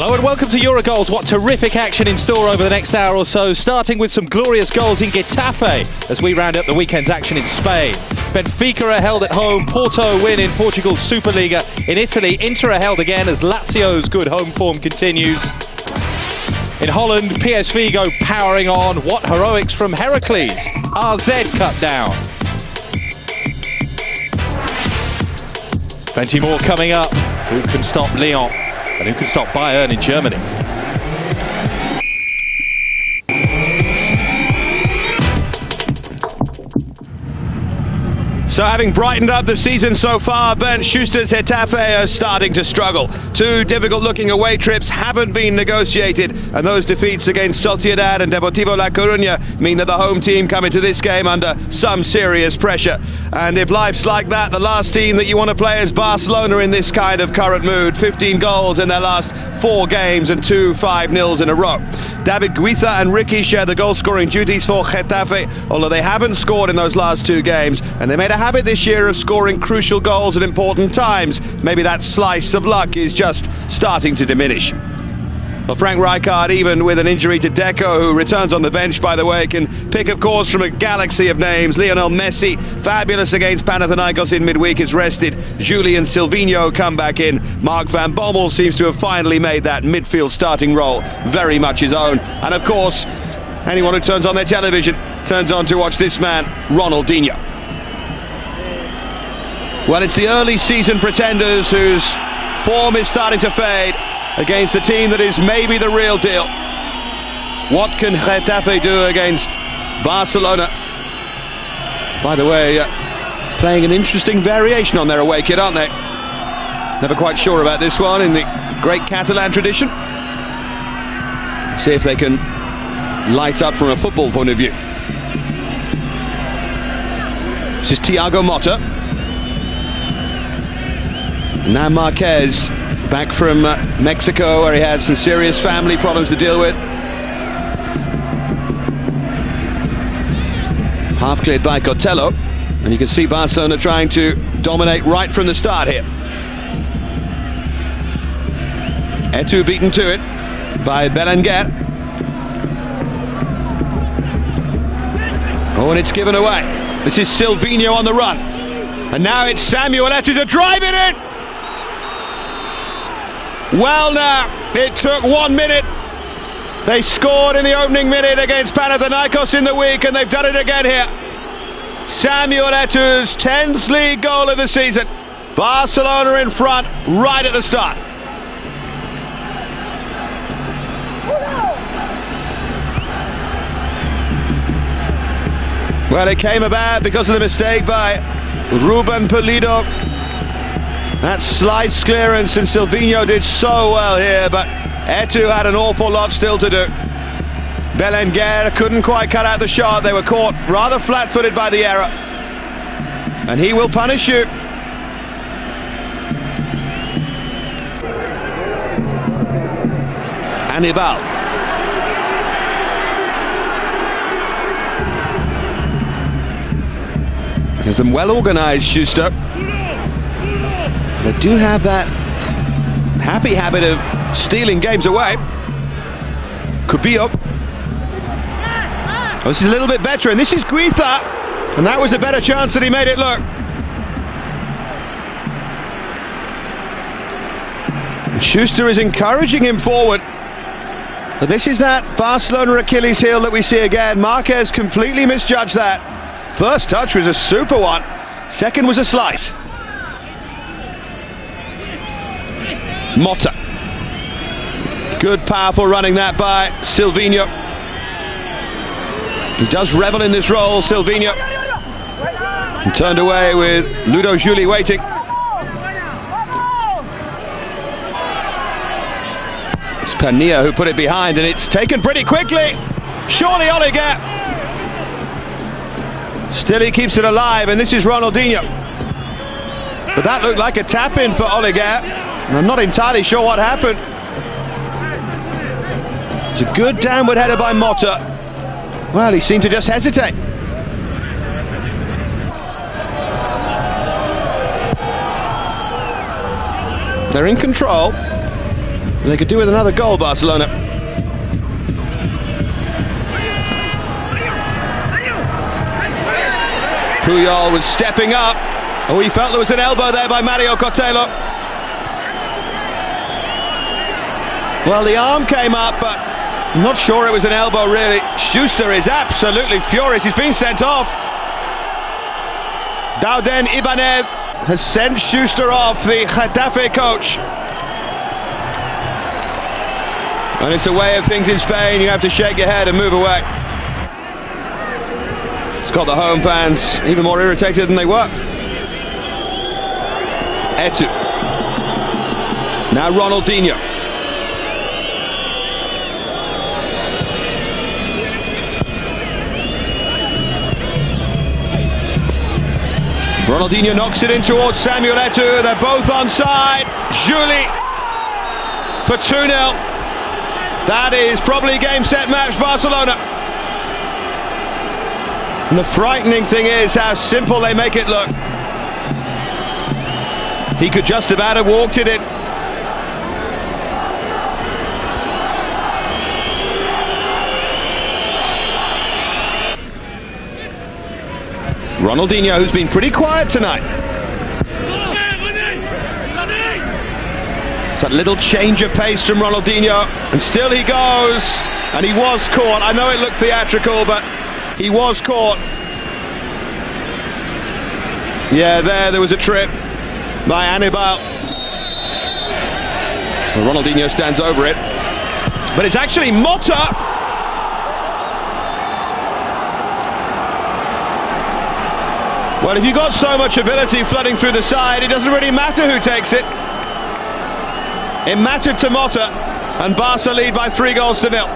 Hello and welcome to EuroGoals. What terrific action in store over the next hour or so, starting with some glorious goals in Getafe as we round up the weekend's action in Spain. Benfica are held at home, Porto win in Portugal's Superliga. In Italy, Inter are held again as Lazio's good home form continues. In Holland, PSV go powering on. What heroics from Heracles. RZ cut down. Plenty more coming up. Who can stop Lyon? And who can stop Bayern in Germany? So having brightened up the season so far, Bernd Schuster's Getafe are starting to struggle. Two difficult-looking away trips haven't been negotiated, and those defeats against Sociedad and Deportivo La Coruña mean that the home team come into this game under some serious pressure. And if life's like that, the last team that you want to play is Barcelona in this kind of current mood. 15 goals in their last 4 games and 2 5-0s in a row. David Guiza and Ricky share the goal-scoring duties for Getafe, although they haven't scored in those last 2 games, and they made a habit this year of scoring crucial goals at important times. Maybe that slice of luck is just starting to diminish. Well, Frank Rijkaard, even with an injury to Deco, who returns on the bench, by the way, can pick, of course, from a galaxy of names. Lionel Messi, fabulous against Panathinaikos in midweek, is rested. Julian Silvinho come back in. Mark van Bommel seems to have finally made that midfield starting role very much his own. And, of course, anyone who turns on their television turns on to watch this man, Ronaldinho. Well, it's the early season pretenders whose form is starting to fade against a team that is maybe the real deal. What can Getafe do against Barcelona? By the way, playing an interesting variation on their away kit, aren't they? Never quite sure about this one in the great Catalan tradition. See if they can light up from a football point of view. This is Thiago Motta. Now Marquez, back from Mexico, where he had some serious family problems to deal with. Half cleared by Cotello, and you can see Barcelona trying to dominate right from the start here. Etu beaten to it by Belenguer. Oh, and it's given away. This is Silvinho on the run. And now it's Samuel Etu to drive it in! Well now, it took 1 minute. They scored in the opening minute against Panathinaikos in the week, and they've done it again here. Samuel Etu's 10th league goal of the season. Barcelona in front right at the start. Well, it came about because of the mistake by Ruben Pulido. That slice clearance, and Silvinho did so well here, but Etu had an awful lot still to do. Belenguer couldn't quite cut out the shot. They were caught rather flat-footed by the error. And he will punish you. Anibal. Has them well organised, Schuster. They do have that happy habit of stealing games away. Cubillo. Oh, this is a little bit better, and this is Guiza, and that was a better chance than he made it look. And Schuster is encouraging him forward. But this is that Barcelona Achilles heel that we see again. Marquez completely misjudged that. First touch was a super one. Second was a slice. Motta. Good, powerful running that by Silvinho. He does revel in this role, Silvinho. And turned away with Ludo Juli waiting. It's Pania who put it behind, and it's taken pretty quickly. Surely Oliger. Still he keeps it alive, and this is Ronaldinho. But that looked like a tap-in for Oliger. And I'm not entirely sure what happened. It's a good downward header by Motta. Well, he seemed to just hesitate. They're in control. They could do with another goal, Barcelona. Puyol was stepping up. Oh, he felt there was an elbow there by Mario Cotelo. Well, the arm came up, but I'm not sure it was an elbow, really. Schuster is absolutely furious. He's been sent off. Dauden Ibanez has sent Schuster off, the Getafe coach. And it's a way of things in Spain. You have to shake your head and move away. It's got the home fans even more irritated than they were. Etu. Now Ronaldinho. Ronaldinho knocks it in towards Samuel Etu. They're both onside. Juli for 2-0. That is probably game, set, match, Barcelona. And the frightening thing is how simple they make it look. He could just about have walked it in. Ronaldinho, who's been pretty quiet tonight. It's that little change of pace from Ronaldinho, and still he goes, and he was caught. I know it looked theatrical, but he was caught. Yeah, there was a trip by Anibal. Well, Ronaldinho stands over it, but it's actually Mota. Well, if you've got so much ability flooding through the side, it doesn't really matter who takes it. It mattered to Mota, and Barca lead by 3-0.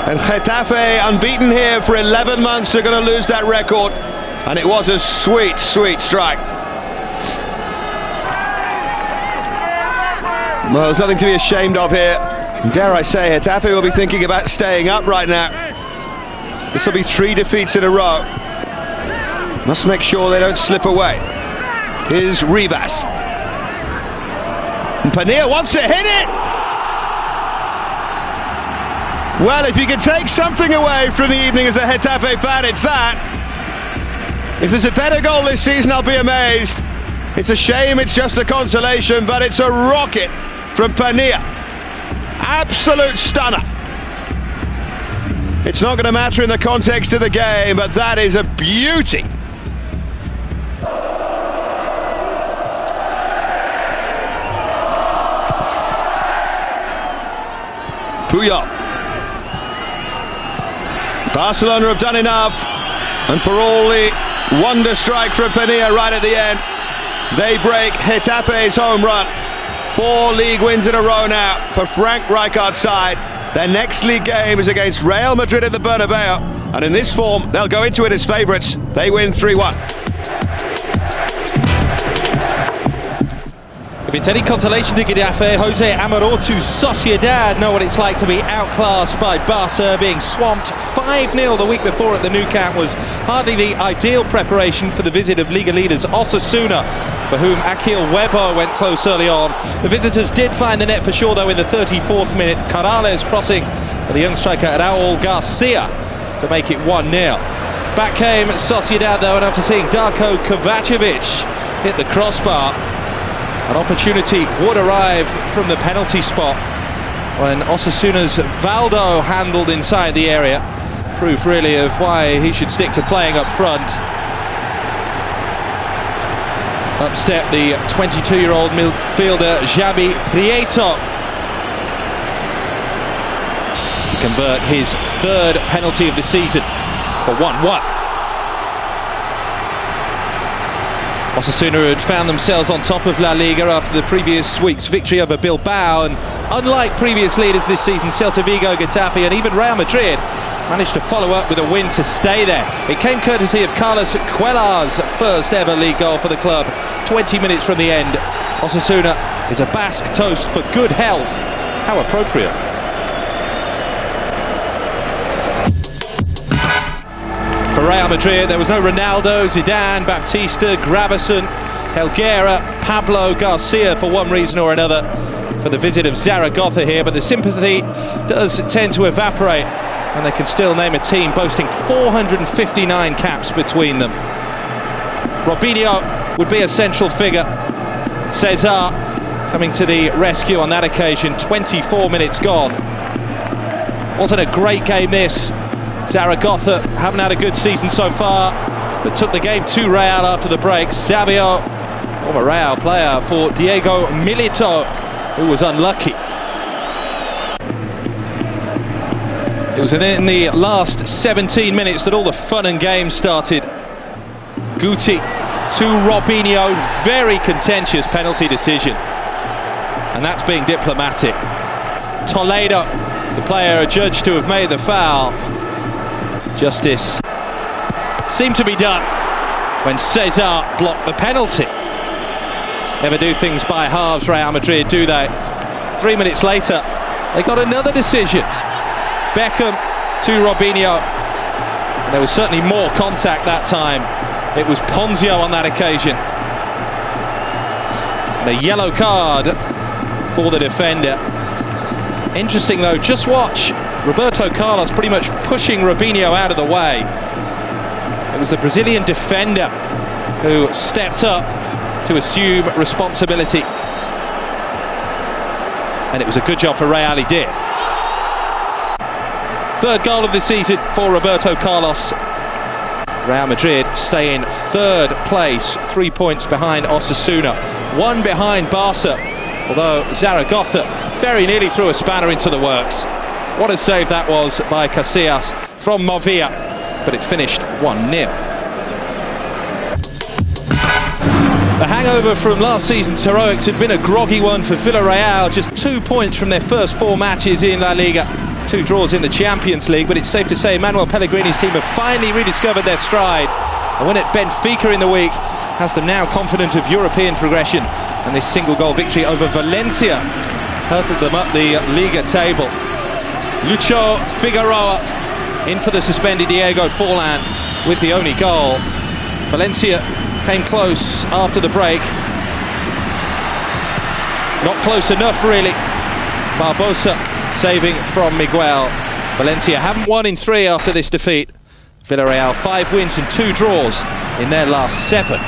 And Getafe, unbeaten here for 11 months, are going to lose that record. And it was a sweet, sweet strike. Well, there's nothing to be ashamed of here. Dare I say, Getafe will be thinking about staying up right now. This will be 3 defeats in a row. Must make sure they don't slip away. Here's Rivas. And Pania wants to hit it! Well, if you can take something away from the evening as a Getafe fan, it's that. If there's a better goal this season, I'll be amazed. It's a shame it's just a consolation, but it's a rocket from Pania. Absolute stunner. It's not going to matter in the context of the game, but that is a beauty. Puyol. Barcelona have done enough, and for all the wonder strike from Pania right at the end, they break Getafe's home run. 4 league wins in a row now for Frank Rijkaard's side. Their next league game is against Real Madrid at the Bernabeu, and in this form, they'll go into it as favourites. They win 3-1. If it's any consolation to Getafe, Jose Amorortu's Sociedad know what it's like to be outclassed by Barca. Being swamped 5-0 the week before at the Nou Camp was hardly the ideal preparation for the visit of Liga leaders Osasuna, for whom Akil Webo went close early on. The visitors did find the net for sure, though, in the 34th minute. Corrales crossing for the young striker Raul Garcia to make it 1-0. Back came Sociedad, though, and after seeing Darko Kovacevic hit the crossbar, an opportunity would arrive from the penalty spot when Osasuna's Valdo handled inside the area. Proof really of why he should stick to playing up front. Up stepped the 22-year-old midfielder Xavi Prieto to convert his 3rd penalty of the season for 1-1. Osasuna had found themselves on top of La Liga after the previous week's victory over Bilbao, and unlike previous leaders this season, Celta Vigo, Getafe and even Real Madrid managed to follow up with a win to stay there. It came courtesy of Carlos Cuellar's first ever league goal for the club, 20 minutes from the end. Osasuna is a Basque toast for good health. How appropriate. For Real Madrid, there was no Ronaldo, Zidane, Baptista, Gravison, Helguera, Pablo Garcia for one reason or another for the visit of Zaragoza here, but the sympathy does tend to evaporate and they can still name a team boasting 459 caps between them. Robinho would be a central figure. Cesar coming to the rescue on that occasion. 24 minutes gone. Wasn't a great game this. Zaragoza haven't had a good season so far, but took the game to Real after the break. Savio, former Real player for Diego Milito, who was unlucky. It was in the last 17 minutes that all the fun and games started. Guti to Robinho, very contentious penalty decision, and that's being diplomatic. Toledo, the player adjudged to have made the foul. Justice seemed to be done when Cesar blocked the penalty. Never do things by halves, Real Madrid, do they? 3 minutes later, they got another decision. Beckham to Robinho. And there was certainly more contact that time. It was Ponzio on that occasion. And a yellow card for the defender. Interesting though, just watch Roberto Carlos pretty much pushing Robinho out of the way. It was the Brazilian defender who stepped up to assume responsibility. And it was a good job for Real, he did. Third goal of the season for Roberto Carlos. Real Madrid stay in third place, 3 points behind Osasuna, one behind Barca, although Zaragoza very nearly threw a spanner into the works. What a save that was by Casillas from Movia, but it finished 1-0. The hangover from last season's heroics had been a groggy one for Villarreal, just 2 points from their first 4 matches in La Liga, 2 draws in the Champions League, but it's safe to say Manuel Pellegrini's team have finally rediscovered their stride. A win at Benfica in the week has them now confident of European progression, and this single-goal victory over Valencia hurtled them up the Liga table. Lucho Figueroa in for the suspended Diego Forlan with the only goal. Valencia came close after the break. Not close enough, really. Barbosa saving from Miguel. Valencia haven't won in 3 after this defeat. Villarreal 5 wins and 2 draws in their last 7.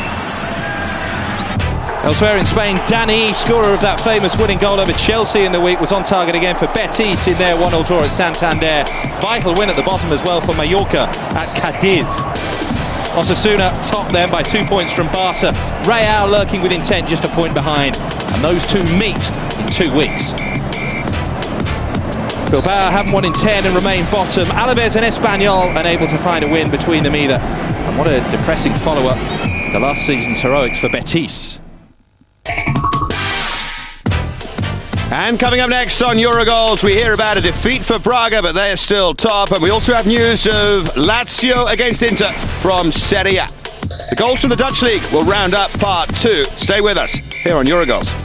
Elsewhere in Spain, Dani, scorer of that famous winning goal over Chelsea in the week, was on target again for Betis in their 1-0 draw at Santander. Vital win at the bottom as well for Mallorca at Cadiz. Osasuna topped them by 2 points from Barca. Real lurking with intent, just a point behind, and those two meet in 2 weeks. Bilbao haven't won in 10 and remain bottom. Alaves and Espanyol unable to find a win between them either. And what a depressing follow-up to last season's heroics for Betis. And coming up next on EuroGoals, we hear about a defeat for Braga, but they're still top. And we also have news of Lazio against Inter from Serie A. The goals from the Dutch League will round up part 2. Stay with us here on EuroGoals.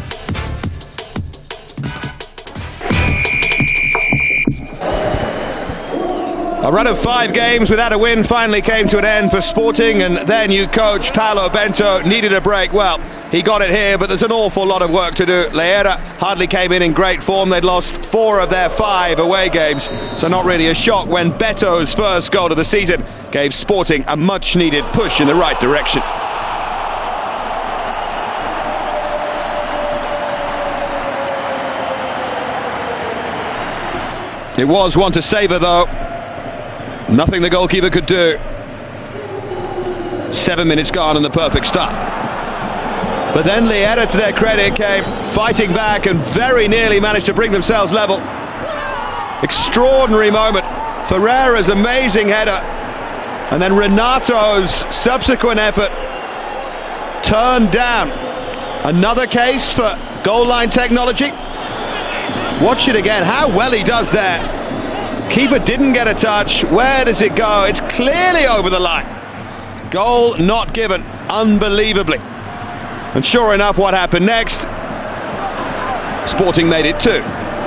A run of 5 games without a win finally came to an end for Sporting, and their new coach, Paulo Bento, needed a break. Well, he got it here, but there's an awful lot of work to do. Leera hardly came in great form. They'd lost 4 of their 5 away games, so not really a shock when Beto's first goal of the season gave Sporting a much-needed push in the right direction. It was one to savour, though. Nothing the goalkeeper could do. 7 minutes gone and the perfect start. But then Leera, to their credit, came fighting back and very nearly managed to bring themselves level. Extraordinary moment. Ferreira's amazing header. And then Renato's subsequent effort turned down. Another case for goal line technology. Watch it again, how well he does there. Keeper didn't get a touch. Where does it go? It's clearly over the line. Goal not given, unbelievably. And sure enough, what happened next? Sporting made it 2.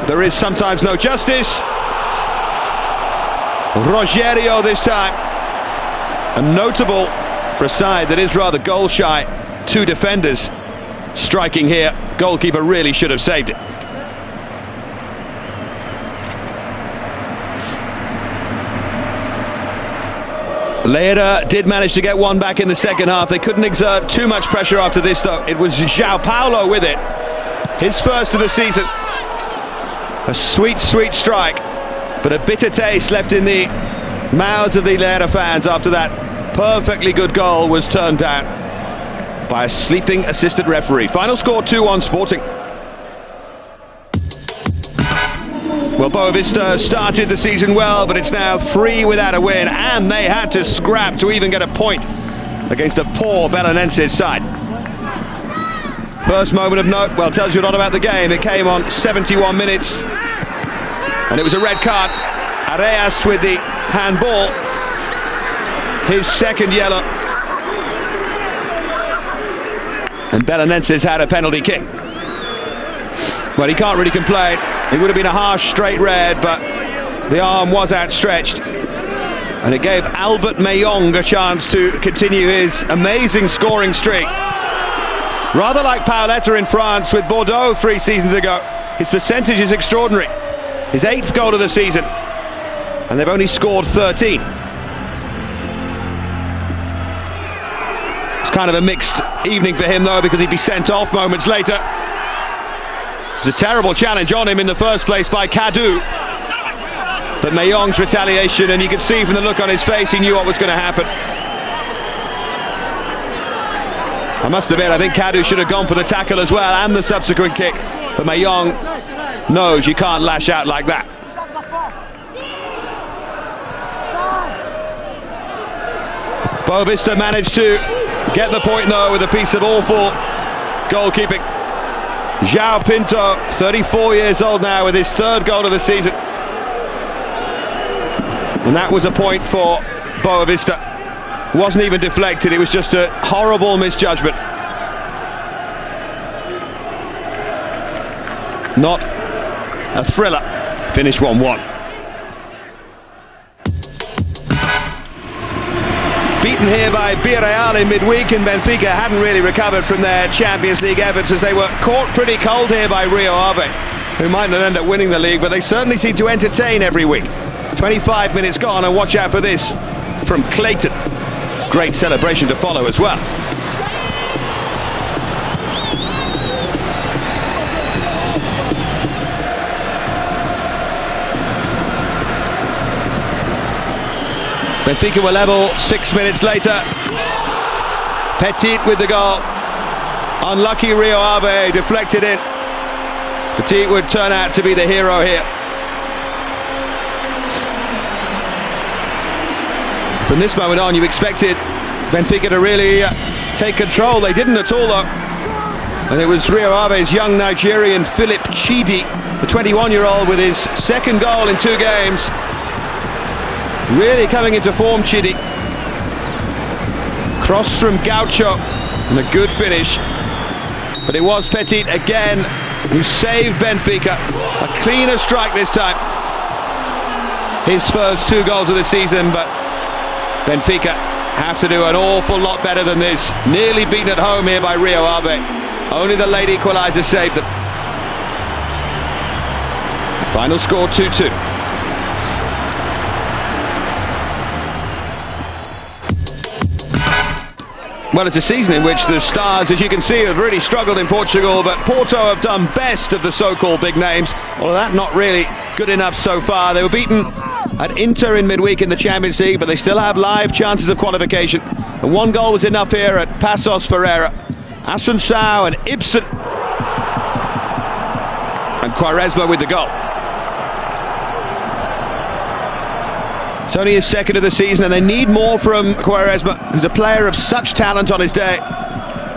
There is sometimes no justice. Rogerio this time. And notable for a side that is rather goal shy. two defenders striking here. Goalkeeper really should have saved it. Leira did manage to get one back in the second half. They couldn't exert too much pressure after this, though. It was João Paulo with it. His first of the season. A sweet, sweet strike, but a bitter taste left in the mouths of the Leira fans after that perfectly good goal was turned down by a sleeping assistant referee. Final score 2-1 Sporting. Well, Boavista started the season well, but it's now 3 without a win, and they had to scrap to even get a point against a poor Belenenses side. First moment of note, well, tells you a lot about the game. It came on 71 minutes, and it was a red card. Areas with the handball, his second yellow. And Belenenses had a penalty kick. Well, he can't really complain. It would have been a harsh straight red, but the arm was outstretched, and it gave Albert Mayong a chance to continue his amazing scoring streak. Rather like Paoletta in France with Bordeaux 3 seasons ago, his percentage is extraordinary. His 8th goal of the season, and they've only scored 13. It's kind of a mixed evening for him, though, because he'd be sent off moments later. It was a terrible challenge on him in the first place by Kadu. But Mayong's retaliation, and you could see from the look on his face, he knew what was going to happen. I must admit, I think Kadu should have gone for the tackle as well, and the subsequent kick. But Mayong knows you can't lash out like that. Boavista managed to get the point, though, with a piece of awful goalkeeping. João Pinto, 34 years old now, with his 3rd goal of the season. And that was a point for Boavista. Wasn't even deflected, it was just a horrible misjudgment. Not a thriller. Finished 1-1. Beaten here by Villarreal in midweek, and Benfica hadn't really recovered from their Champions League efforts, as they were caught pretty cold here by Rio Ave, who might not end up winning the league, but they certainly seem to entertain every week. 25 minutes gone, and watch out for this from Clayton. Great celebration to follow as well. Benfica were level 6 minutes later. Petit with the goal. Unlucky Rio Ave, deflected in. Petit would turn out to be the hero here. From this moment on, you expected Benfica to really take control. They didn't at all, though. And it was Rio Ave's young Nigerian Philip Chidi, the 21-year-old, with his 2nd goal in 2 games. Really coming into form, Chidi. Cross from Gaucho, and a good finish. But it was Petit again who saved Benfica. A cleaner strike this time. His first 2 goals of the season, but Benfica have to do an awful lot better than this. Nearly beaten at home here by Rio Ave. Only the late equaliser saved them. Final score 2-2. Well, it's a season in which the stars, as you can see, have really struggled in Portugal, but Porto have done best of the so-called big names, although that's not really good enough so far. They were beaten at Inter in midweek in the Champions League, but they still have live chances of qualification. And 1 goal was enough here at Passos Ferreira. Assunção and Ibsen. And Quaresma with the goal. It's only his 2nd of the season, and they need more from Quaresma, who's a player of such talent on his day.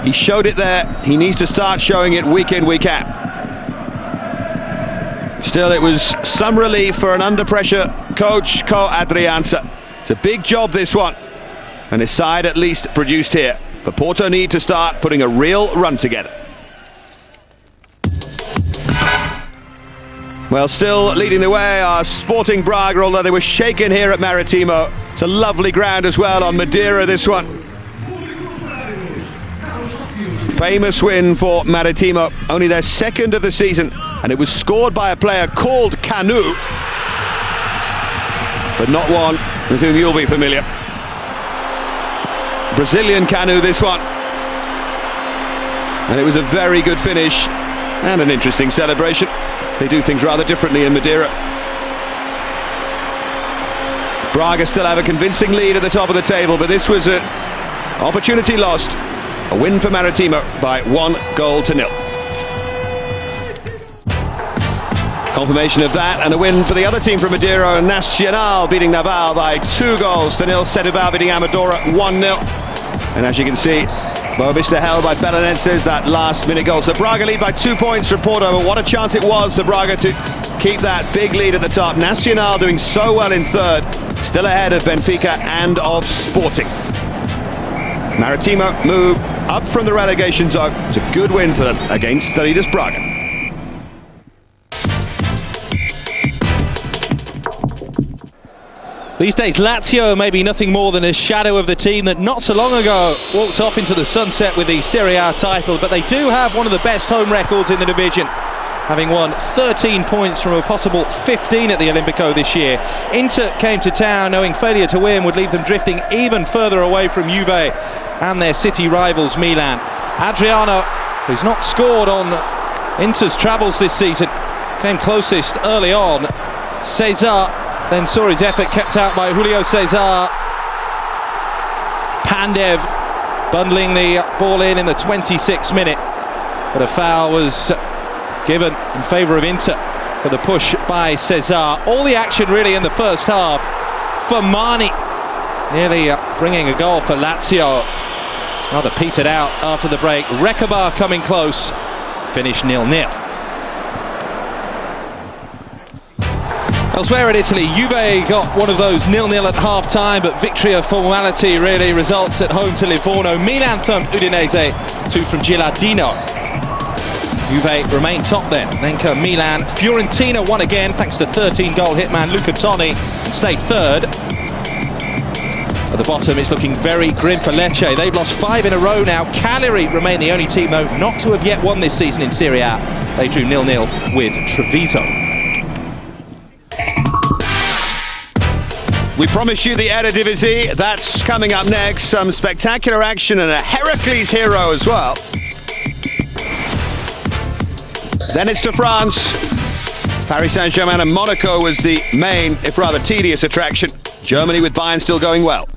He showed it there. He needs to start showing it week in, week out. Still, it was some relief for an under-pressure coach, Co Adrianza. It's a big job, this one, and his side at least produced here. But Porto need to start putting a real run together. Well, still leading the way are Sporting Braga, although they were shaken here at Maritimo. It's a lovely ground as well on Madeira, this one. Famous win for Maritimo, only their second of the season, and it was scored by a player called Canu, but not one with whom you'll be familiar. Brazilian Canu, this one. And it was a very good finish and an interesting celebration. They do things rather differently in Madeira. Braga still have a convincing lead at the top of the table, but this was an opportunity lost. A win for Maritimo by 1-0. Confirmation of that, and a win for the other team from Madeira, Nacional beating Naval by 2-0. Setúbal beating Amadora 1-0. And as you can see, Boavista held by Belenenses, that last-minute goal. So Braga lead by 2 points from Porto, but what a chance it was for Braga to keep that big lead at the top. Nacional doing so well in third, still ahead of Benfica and of Sporting. Maritimo move up from the relegation zone. It's a good win for them against the leaders Braga. These days, Lazio may be nothing more than a shadow of the team that not so long ago walked off into the sunset with the Serie A title, but they do have one of the best home records in the division, having won 13 points from a possible 15 at the Olimpico this year. Inter came to town knowing failure to win would leave them drifting even further away from Juve and their city rivals Milan. Adriano, who's not scored on Inter's travels this season, came closest early on. Cesar then saw his effort kept out by Julio Cesar. Pandev bundling the ball in the 26th minute, but a foul was given in favour of Inter for the push by Cesar. All the action really in the first half for Mani, nearly bringing a goal for Lazio. Rather petered out after the break. Recobar coming close, finished 0-0. Elsewhere in Italy, Juve got one of those 0-0 at half-time, but victory of formality really results at home to Livorno. Milan thumped Udinese, 2 from Gilardino. Juve remain top then come Milan. Fiorentina won again thanks to 13-goal hitman Luca Toni, and stay third. At the bottom, it's looking very grim for Lecce. They've lost 5 in a row now. Cagliari remain the only team, though, not to have yet won this season in Serie A. They drew 0-0 with Treviso. We promise you the Eredivisie, that's coming up next. Some spectacular action and a Heracles hero as well. Then it's to France. Paris Saint-Germain and Monaco was the main, if rather tedious, attraction. Germany with Bayern still going well.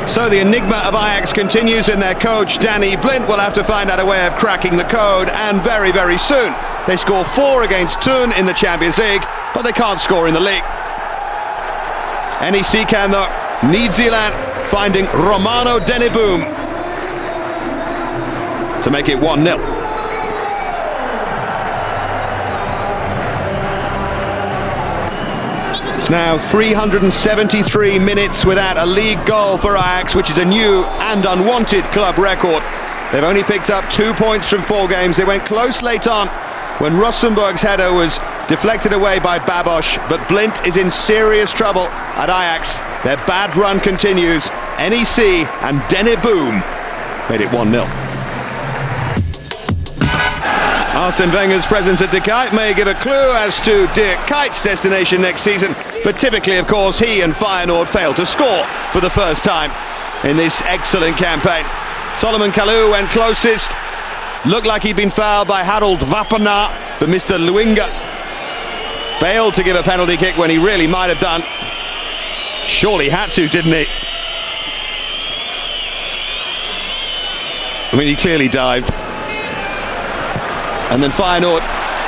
So the enigma of Ajax continues, and their coach Danny Blind will have to find out a way of cracking the code, and very, very soon. They score 4 against Thun in the Champions League, but they can't score in the league. NEC can though. Midtjylland finding Romano Deneboom to make it 1-0. It's now 373 minutes without a league goal for Ajax, which is a new and unwanted club record. They've only picked up 2 points from 4 games. They went close late on when Rosenborg's header was deflected away by Babos, but Blint is in serious trouble at Ajax. Their bad run continues. NEC and Deneboom made it 1-0. Arsene Wenger's presence at De Kuyt may give a clue as to Dirk Kuyt's destination next season, but typically, of course, he and Feyenoord failed to score for the first time in this excellent campaign. Solomon Kalou went closest, looked like he'd been fouled by Harold Wappenaar, but Mr. Luinga failed to give a penalty kick when he really might have done. Surely had to, didn't he? I mean, he clearly dived. And then Feyenoord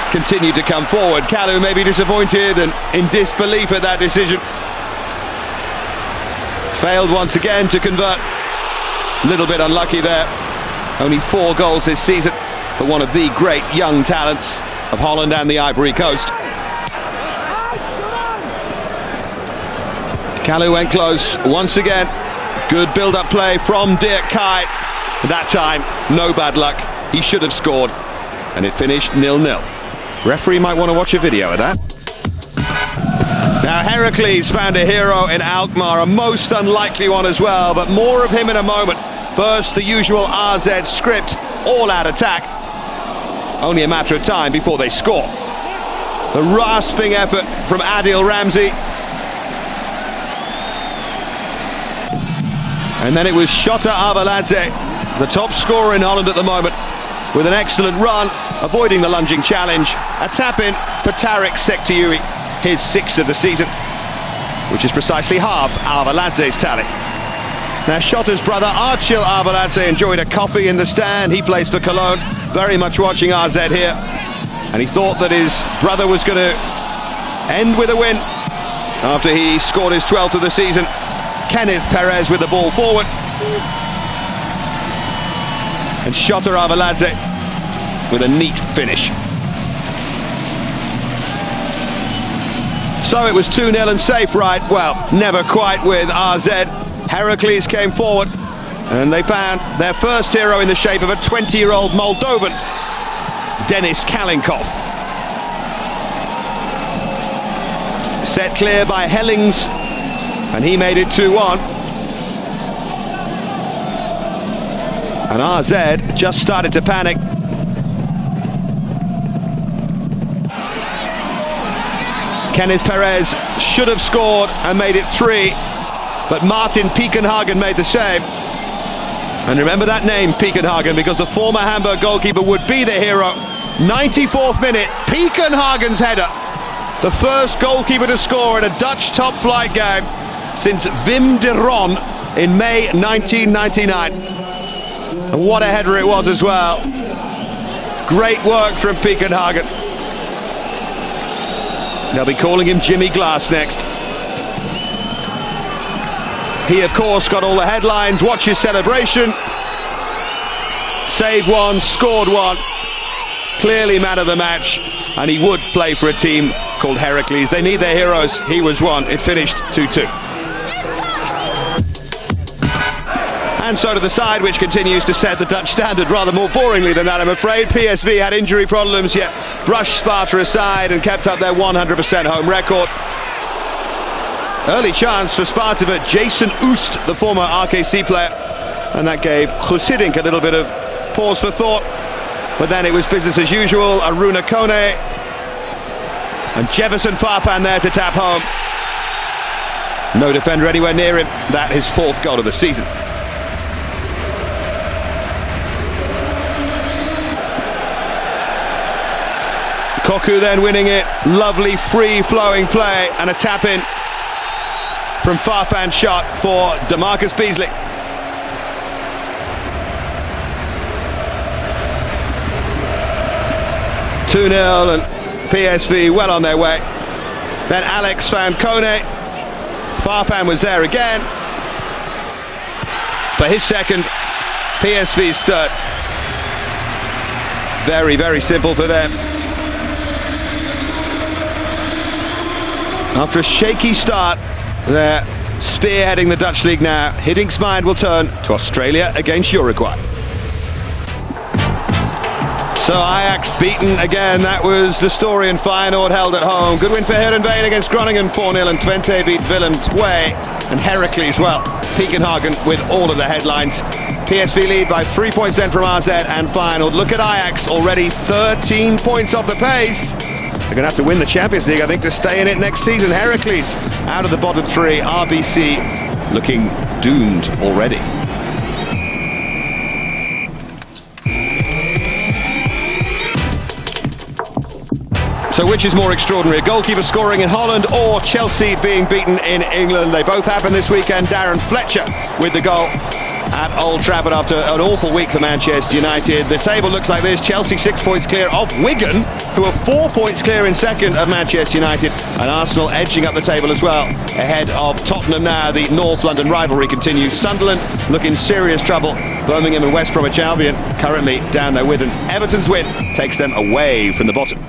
continued to come forward. Kalou may be disappointed and in disbelief at that decision. Failed once again to convert. A little bit unlucky there. Only 4 goals this season, but one of the great young talents of Holland and the Ivory Coast. Kalou went close once again. Good build-up play from Dirk Kuyt. That time, no bad luck. He should have scored. And it finished 0-0. Referee might want to watch a video of that. Now Heracles found a hero in Alkmaar, a most unlikely one as well, but more of him in a moment. First, the usual RZ script, all-out attack. Only a matter of time before they score. The rasping effort from Adil Ramzi. And then it was Shota Arveladze, the top scorer in Holland at the moment, with an excellent run, avoiding the lunging challenge. A tap-in for Tarek Sektiui, his 6th of the season, which is precisely half Arveladze's tally. Now Shota's brother Archil Arveladze enjoyed a coffee in the stand. He plays for Cologne, very much watching RZ here. And he thought that his brother was going to end with a win after he scored his 12th of the season. Kenneth Perez with the ball forward. And Shota Arveladze with a neat finish. So it was 2-0 and safe, right? Well, never quite with RZ. Heracles came forward and they found their first hero in the shape of a 20-year-old Moldovan, Denis Kalinkov. Set clear by Hellings, and he made it 2-1. And RZ just started to panic. Kenneth Perez should have scored and made it 3, but Martin Piekenhagen made the save. And remember that name, Piekenhagen, because the former Hamburg goalkeeper would be the hero. 94th minute, Piekenhagen's header. The first goalkeeper to score in a Dutch top-flight game since Wim de Ron in May 1999. And what a header it was as well. Great work from Piekenhagen. They'll be calling him Jimmy Glass next. He, of course, got all the headlines. Watch his celebration. Saved one, scored one. Clearly man of the match. And he would play for a team called Heracles. They need their heroes. He was one. It finished 2-2. And so to the side, which continues to set the Dutch standard rather more boringly than that, I'm afraid. PSV had injury problems, yet brushed Sparta aside and kept up their 100% home record. Early chance for Sparta, but Jason Oost, the former RKC player, and that gave Husidink a little bit of pause for thought. But then it was business as usual. Aruna Kone and Jefferson Farfan there to tap home. No defender anywhere near him. That his 4th goal of the season. Koku then winning it. Lovely free-flowing play and a tap-in from Farfan's shot for DeMarcus Beasley. (2-0) and PSV well on their way. Then Alex found Kone. Farfan was there again for his 2nd, PSV's 3rd. Very, very simple for them. After a shaky start, they're spearheading the Dutch league now. Hiddink's mind will turn to Australia against Uruguay. So Ajax beaten again. That was the story in Feyenoord held at home. Good win for Heerenveen against Groningen 4-0, and Twente beat Willem II, and Heracles, well, Piekenhagen with all of the headlines. PSV lead by 3 points then from RZ and Feyenoord. Look at Ajax, already 13 points off the pace. They're going to have to win the Champions League, I think, to stay in it next season. Heracles out of the bottom 3. RBC looking doomed already. So which is more extraordinary, a goalkeeper scoring in Holland or Chelsea being beaten in England? They both happened this weekend. Darren Fletcher with the goal at Old Trafford after an awful week for Manchester United. The table looks like this. Chelsea 6 points clear of Wigan, who are 4 points clear in 2nd of Manchester United, and Arsenal edging up the table as well, ahead of Tottenham now. The North London rivalry continues. Sunderland look in serious trouble. Birmingham and West Bromwich Albion currently down there with them. Everton's win takes them away from the bottom.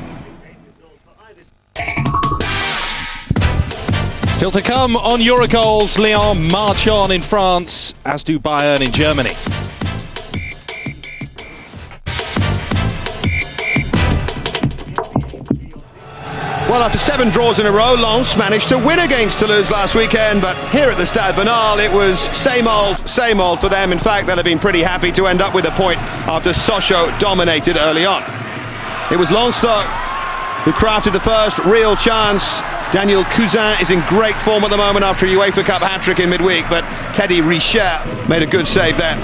Still to come on EuroGoals, Lyon march on in France, as do Bayern in Germany. Well, after 7 draws in a row, Lens managed to win against Toulouse last weekend, but here at the Stade Bernal, it was same old for them. In fact, they'll have been pretty happy to end up with a point after Sochaux dominated early on. It was Lens, though, who crafted the first real chance. Daniel Cousin is in great form at the moment after a UEFA Cup hat-trick in midweek, but Teddy Richer made a good save there.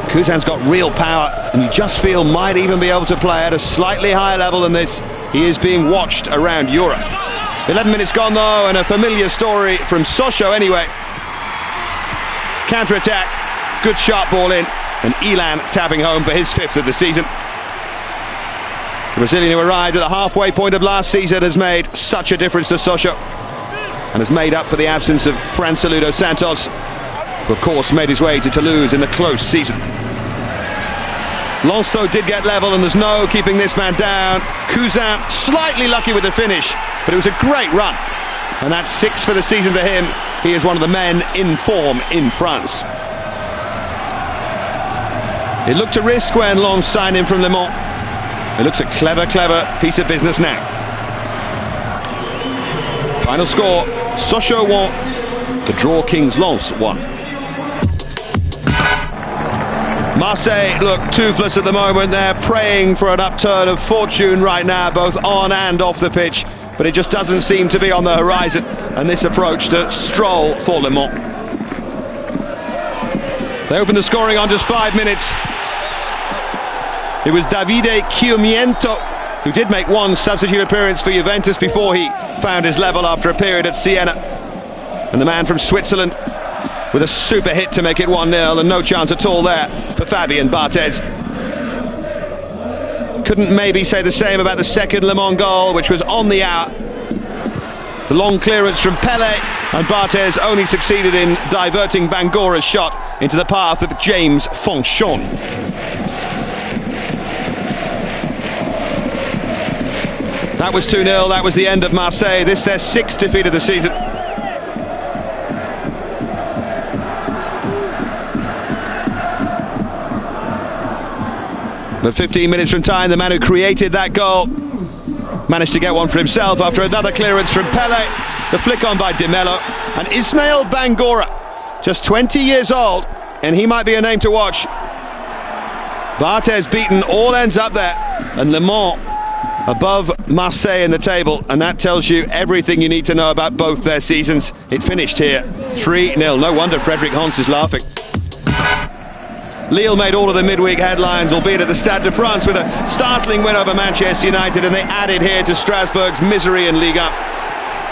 Cousin's got real power, and you just feel might even be able to play at a slightly higher level than this. He is being watched around Europe. 11 minutes gone, though, and a familiar story from Sochaux anyway. Counter-attack, good sharp ball in, and Elan tapping home for his 5th of the season. The Brazilian who arrived at the halfway point of last season has made such a difference to Sochaux, and has made up for the absence of Franceludo Santos, who of course made his way to Toulouse in the close season. Lens, though, did get level, and there's no keeping this man down. Cousin slightly lucky with the finish, but it was a great run, and that's 6 for the season for him. He is one of the men in form in France. It looked a risk when Lens signed him from Le Mans. It looks a clever piece of business now. Final score, Sochaux 1, the draw Kings Lens 1. Marseille look toothless at the moment. They're praying for an upturn of fortune right now, both on and off the pitch, but it just doesn't seem to be on the horizon, and this approach to stroll for Le Mans. They opened the scoring on just 5 minutes. It was Davide Chiumiento who did make one substitute appearance for Juventus before he found his level after a period at Siena. And the man from Switzerland with a super hit to make it 1-0, and no chance at all there for Fabien Barthez. Couldn't maybe say the same about the second Le Mans goal, which was on the hour. The long clearance from Pele, and Barthez only succeeded in diverting Bangora's shot into the path of James Fonchon. That was 2-0, that was the end of Marseille. This their 6th defeat of the season. But 15 minutes from time, the man who created that goal managed to get one for himself after another clearance from Pele. The flick on by Di Mello. And Ismail Bangora, just 20 years old, and he might be a name to watch. Barthez beaten, all ends up there, and Le Mans above Marseille in the table, and that tells you everything you need to know about both their seasons. It finished here 3-0. No wonder Frederic Hons is laughing. Lille made all of the midweek headlines, albeit at the Stade de France, with a startling win over Manchester United, and they added here to Strasbourg's misery in Ligue 1.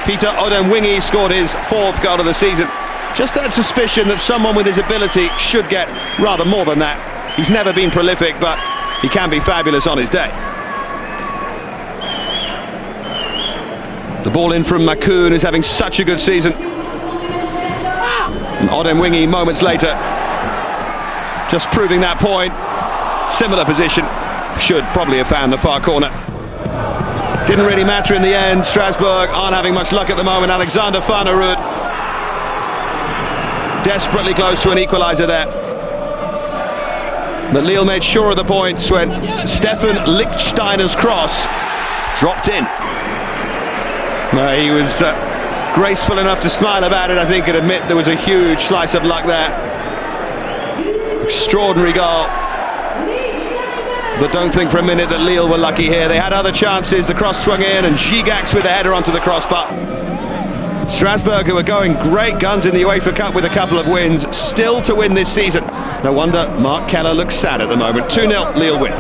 Peter Odemwingie scored his 4th goal of the season. Just that suspicion that someone with his ability should get rather more than that. He's never been prolific, but he can be fabulous on his day. The ball in from Makoun, who's having such a good season. And Odemwingie moments later, just proving that point. Similar position, should probably have found the far corner. Didn't really matter in the end. Strasbourg aren't having much luck at the moment. Alexander Farnerud desperately close to an equaliser there. But Lille made sure of the points when Stefan Lichtsteiner's cross dropped in. He was graceful enough to smile about it, I think, and admit there was a huge slice of luck there. Extraordinary goal. But don't think for a minute that Lille were lucky here. They had other chances. The cross swung in, and Gigax with the header onto the crossbar. Strasbourg, who are going great guns in the UEFA Cup with a couple of wins, still to win this season. No wonder Mark Keller looks sad at the moment. 2-0, Lille win.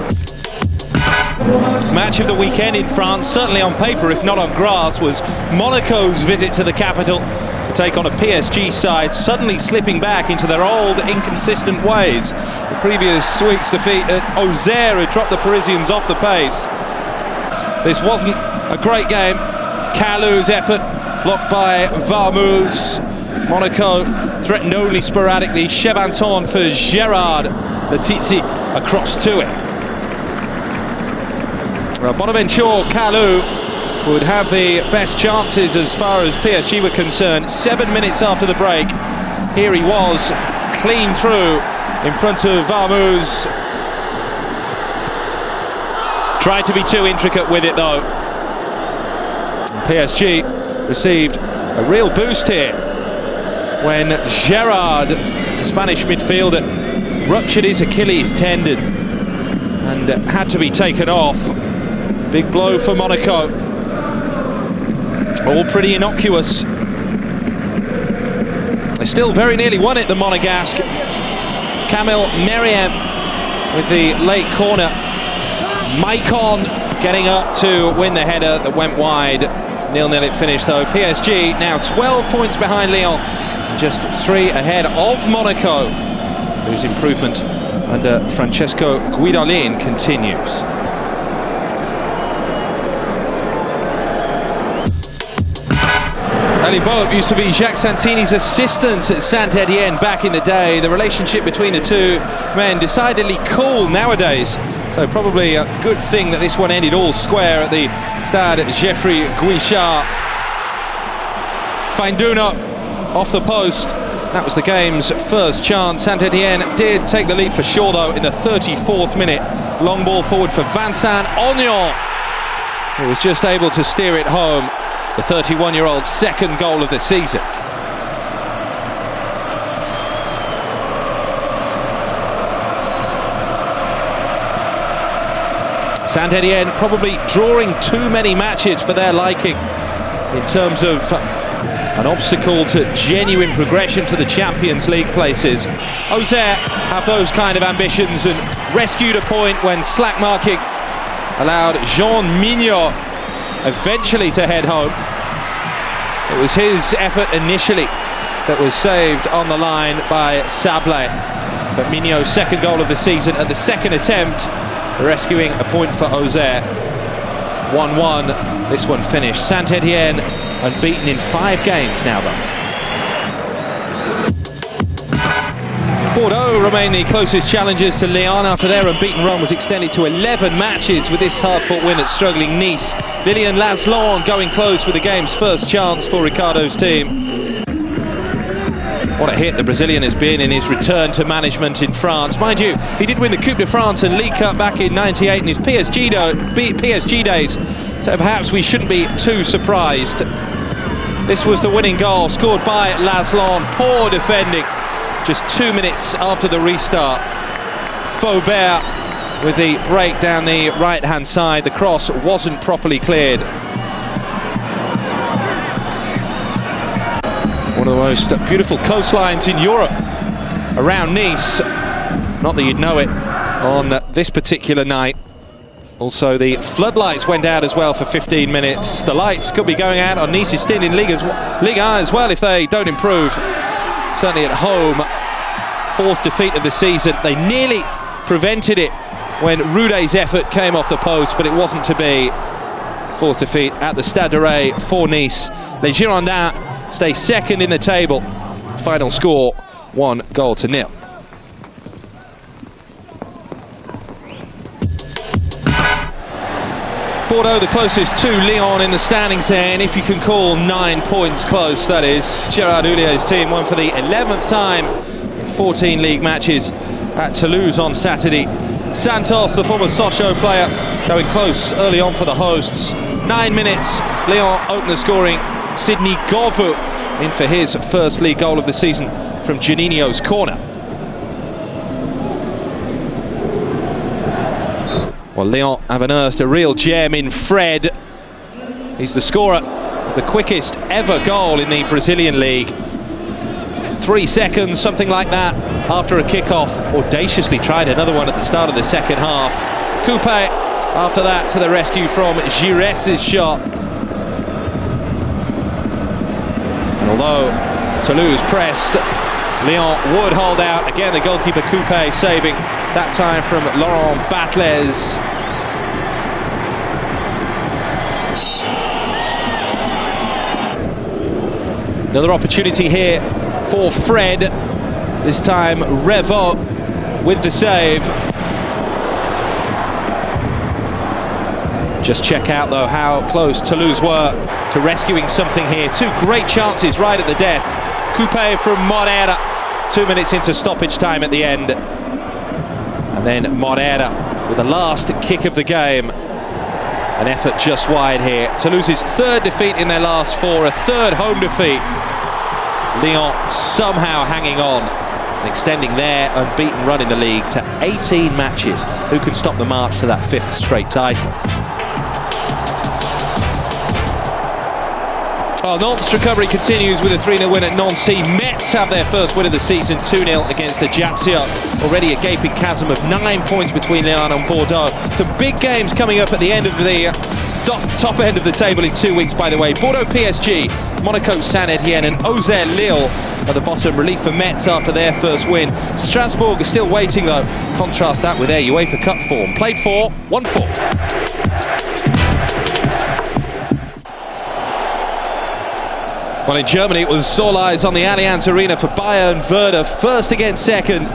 Match of the weekend in France, certainly on paper, if not on grass, was Monaco's visit to the capital to take on a PSG side suddenly slipping back into their old inconsistent ways. The previous week's defeat at Auxerre had dropped the Parisians off the pace. This wasn't a great game. Kalou's effort blocked by Varmouze. Monaco threatened only sporadically. Chevanton for Gérard Letizia across to it. Bonaventure Kalou would have the best chances as far as PSG were concerned. 7 minutes after the break, here he was, clean through in front of Varmouze. Tried to be too intricate with it though. PSG received a real boost here when Gerrard, the Spanish midfielder, ruptured his Achilles tendon and had to be taken off. Big blow for Monaco. All pretty innocuous. They still very nearly won it, the Monegasque. Kamil Meriem with the late corner. Maicon getting up to win the header that went wide. 0-0 it finished though. PSG now 12 points behind Lyon, just 3 ahead of Monaco, whose improvement under Francesco Guidolin continues. Ali Bope used to be Jacques Santini's assistant at Saint-Étienne back in the day. The relationship between the two men decidedly cool nowadays. So probably a good thing that this one ended all square at the Stade Geoffroy Guichard. Fainduno off the post. That was the game's first chance. Saint-Étienne did take the lead for sure though in the 34th minute. Long ball forward for Vincent Ognon, who was just able to steer it home. The 31-year-old's second goal of the season. Saint-Étienne probably drawing too many matches for their liking in terms of an obstacle to genuine progression to the Champions League places. Auxerre have those kind of ambitions and rescued a point when slack marking allowed Jean Mignot eventually to head home. It was his effort initially that was saved on the line by Sablé, but Mignot's second goal of the season at the second attempt, rescuing a point for Auxerre. 1-1, this one finished. Saint-Étienne unbeaten in 5 games now though. Bordeaux remain the closest challengers to Lyon after their unbeaten run was extended to 11 matches with this hard-fought win at struggling Nice. Lilian Laslan going close with the game's first chance for Ricardo's team. What a hit the Brazilian has been in his return to management in France. Mind you, he did win the Coupe de France and League Cup back in '98 in his PSG days, so perhaps we shouldn't be too surprised. This was the winning goal scored by Laslan. Poor defending just 2 minutes after the restart. Faubert with the break down the right-hand side. The cross wasn't properly cleared. One of the most beautiful coastlines in Europe around Nice. Not that you'd know it on this particular night. Also, the floodlights went out as well for 15 minutes. The lights could be going out on Nice's stint in Ligue 1 as well if they don't improve. Certainly at home, 4th defeat of the season. They nearly prevented it when Roude's effort came off the post, but it wasn't to be. 4th defeat at the Stade de Ré for Nice. Les Girondins stay second in the table. Final score 1-0. Bordeaux the closest to Lyon in the standings there, and if you can call 9 points close, that is. Gérard Houllièr's team won for the 11th time in 14 league matches at Toulouse on Saturday. Santos, the former Sochaux player, going close early on for the hosts. 9 minutes, Lyon opened the scoring. Sidney Govou in for his first league goal of the season from Juninho's corner. Well, Lyon have unearthed a real gem in Fred. He's the scorer of the quickest ever goal in the Brazilian league. 3 seconds, something like that, after a kickoff. Audaciously tried another one at the start of the second half. Coupe after that to the rescue from Giresse' shot. And although Toulouse pressed, Lyon would hold out. Again, the goalkeeper Coupe saving, that time from Laurent Batles. Another opportunity here for Fred. This time Revaux with the save. Just check out though how close Toulouse were to rescuing something here. 2 great chances right at the death. Coupe from Moreira, 2 minutes into stoppage time at the end. And then Moreira with the last kick of the game. An effort just wide here. Toulouse's third defeat in their last 4, a third home defeat. Lyon somehow hanging on and extending their unbeaten run in the league to 18 matches. Who can stop the march to that 5th straight title? Well, Nantes' recovery continues with a 3-0 win at Nancy. Metz have their first win of the season, 2-0 against Ajaccio. Already a gaping chasm of 9 points between Lyon and Bordeaux. Some big games coming up at the end of the top end of the table in 2 weeks, by the way. Bordeaux PSG, Monaco Saint-Etienne and Auxerre Lille at the bottom. Relief for Metz after their first win. Strasbourg are still waiting though. Contrast that with their UEFA Cup form. Played 4, won 4. Well, in Germany, it was all eyes on the Allianz Arena for Bayern Werder, first against second.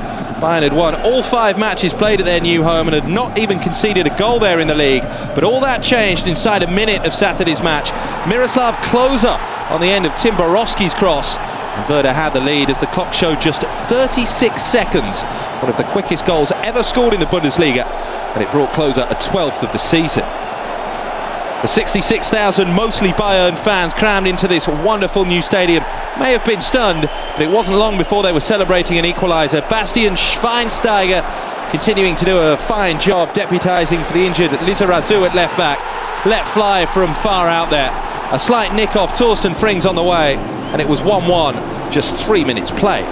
Bayern had won all 5 matches played at their new home and had not even conceded a goal there in the league. But all that changed inside a minute of Saturday's match. Miroslav Klose on the end of Tim Borowski's cross. And Werder had the lead as the clock showed just 36 seconds. One of the quickest goals ever scored in the Bundesliga. And it brought Klose a 12th of the season. The 66,000 mostly Bayern fans crammed into this wonderful new stadium may have been stunned, but it wasn't long before they were celebrating an equaliser. Bastian Schweinsteiger continuing to do a fine job deputising for the injured Lizarazu at left back. Let fly from far out there. A slight nick off Torsten Frings on the way, and it was 1-1, just 3 minutes played.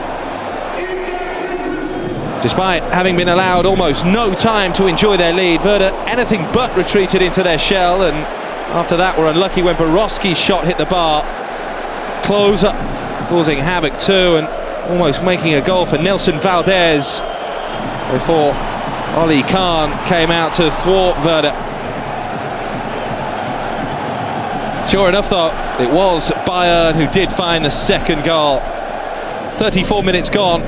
Despite having been allowed almost no time to enjoy their lead, Werder anything but retreated into their shell, and after that were unlucky when Borowski's shot hit the bar. Klose causing havoc too, and almost making a goal for Nelson Valdez before Oli Kahn came out to thwart Werder. Sure enough though, it was Bayern who did find the second goal. 34 minutes gone.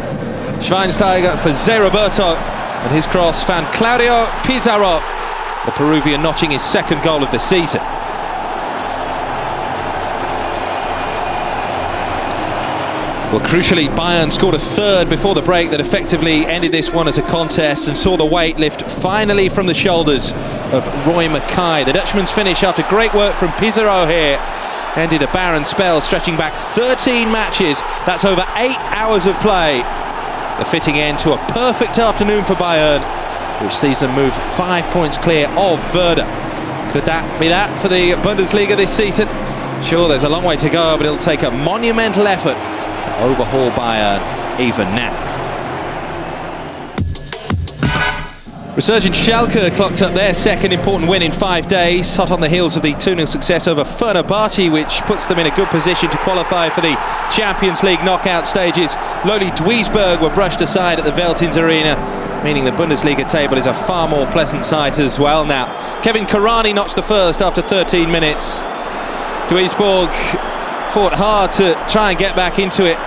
Schweinsteiger for Zé Roberto, and his cross found Claudio Pizarro, the Peruvian notching his second goal of the season. Well, crucially, Bayern scored a third before the break that effectively ended this one as a contest and saw the weight lift finally from the shoulders of Roy Mackay. The Dutchman's finish after great work from Pizarro here ended a barren spell stretching back 13 matches. That's over 8 hours of play. The fitting end to a perfect afternoon for Bayern, which sees them move 5 points clear of Werder. Could that be that for the Bundesliga this season? Sure, there's a long way to go, but it'll take a monumental effort to overhaul Bayern even now. Resurgent Schalke clocked up their second important win in 5 days, hot on the heels of the 2-0 success over Fenerbahce, which puts them in a good position to qualify for the Champions League knockout stages. Lowly Duisburg were brushed aside at the Veltins Arena, meaning the Bundesliga table is a far more pleasant sight as well now. Kevin Karani notched the first after 13 minutes. Duisburg fought hard to try and get back into it,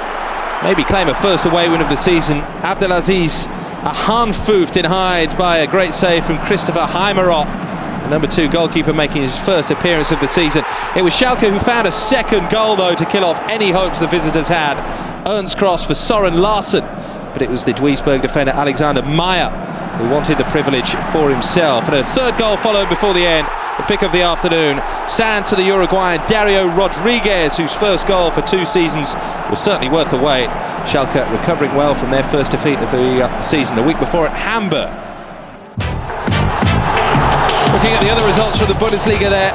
maybe claim a first away win of the season. Abdelaziz Ahanfouf denied by a great save from Christopher Heimerot, the number 2 goalkeeper making his first appearance of the season. It was Schalke who found a second goal though to kill off any hopes the visitors had. Ernst cross for Soren Larsen, but it was the Duisburg defender Alexander Meyer who wanted the privilege for himself. And a third goal followed before the end, the pick of the afternoon. Sand to the Uruguayan Dario Rodriguez, whose first goal for 2 seasons was certainly worth the wait. Schalke recovering well from their first defeat of the season the week before at Hamburg. Looking at the other results from the Bundesliga there,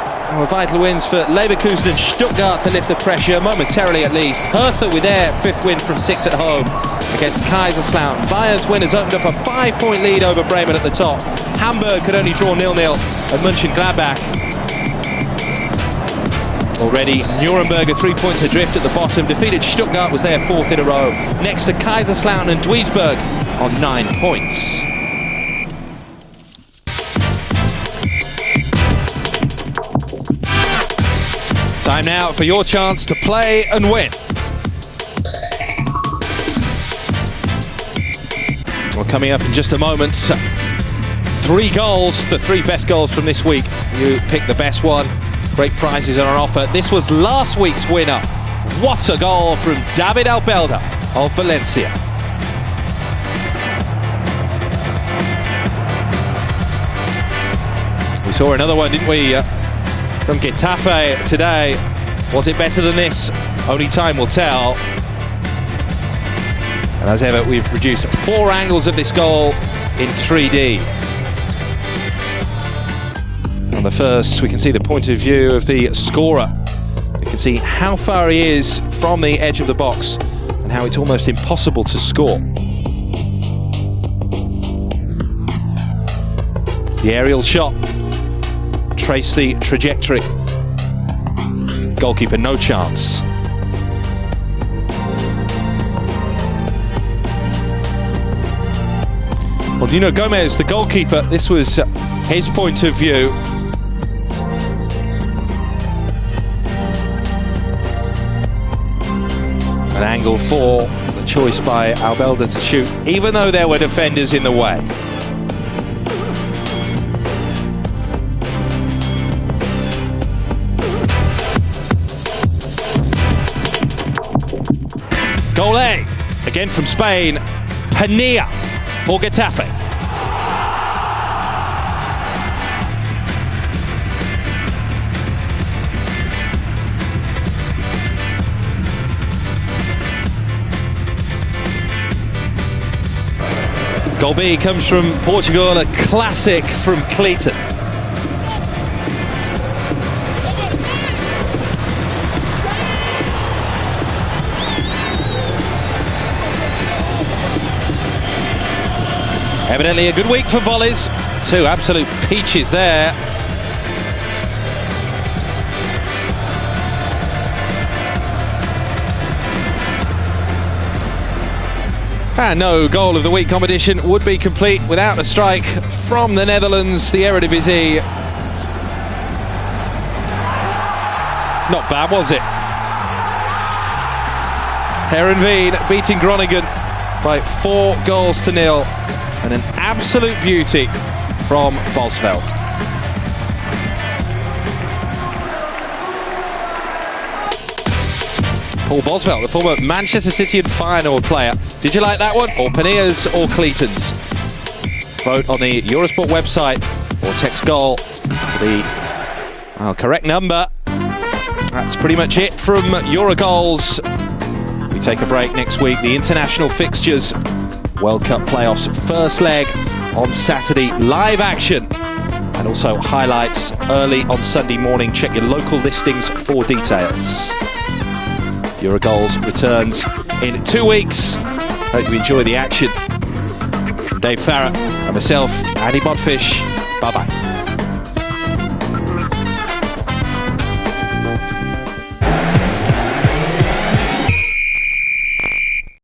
vital wins for Leverkusen and Stuttgart to lift the pressure, momentarily at least. Hertha with their 5th win from 6 at home against Kaiserslautern. Bayern's win has opened up a 5-point lead over Bremen at the top. Hamburg could only draw 0-0 at Mönchengladbach. Already Nuremberg are 3 points adrift at the bottom. Defeated Stuttgart was their 4th in a row. Next to Kaiserslautern and Duisburg on 9 points. Time now for your chance to play and win. Well, coming up in just a moment, 3 goals, the 3 best goals from this week. You pick the best one. Great prizes are on offer. This was last week's winner. What a goal from David Albelda of Valencia. He saw another one, didn't we, from Getafe today. Was it better than this? Only time will tell. And as ever, we've produced 4 angles of this goal in 3D. On the first, we can see the point of view of the scorer. We can see how far he is from the edge of the box and how it's almost impossible to score. The aerial shot, trace the trajectory. Goalkeeper, no chance. Well, Nuno Gomez, the goalkeeper, this was his point of view. An angle for the choice by Albelda to shoot, even though there were defenders in the way. Goal A, again from Spain, Pania for Getafe. Goal B comes from Portugal, a classic from Clayton. Evidently a good week for volleys. 2 absolute peaches there. And no goal of the week competition would be complete without a strike from the Netherlands, the Eredivisie. Not bad, was it? Heerenveen beating Groningen by 4-0, and an absolute beauty from Bosveld. Paul Bosveld, the former Manchester City and Feyenoord player. Did you like that one? Or Pania's or Clayton's? Vote on the Eurosport website or text goal to the correct number. That's pretty much it from EuroGoals. We take a break next week. The international fixtures, World Cup playoffs, first leg on Saturday, live action, and also highlights early on Sunday morning. Check your local listings for details. EuroGoals returns in 2 weeks. Hope you enjoy the action. From Dave Farrett and myself, Andy Bodfish. Bye-bye.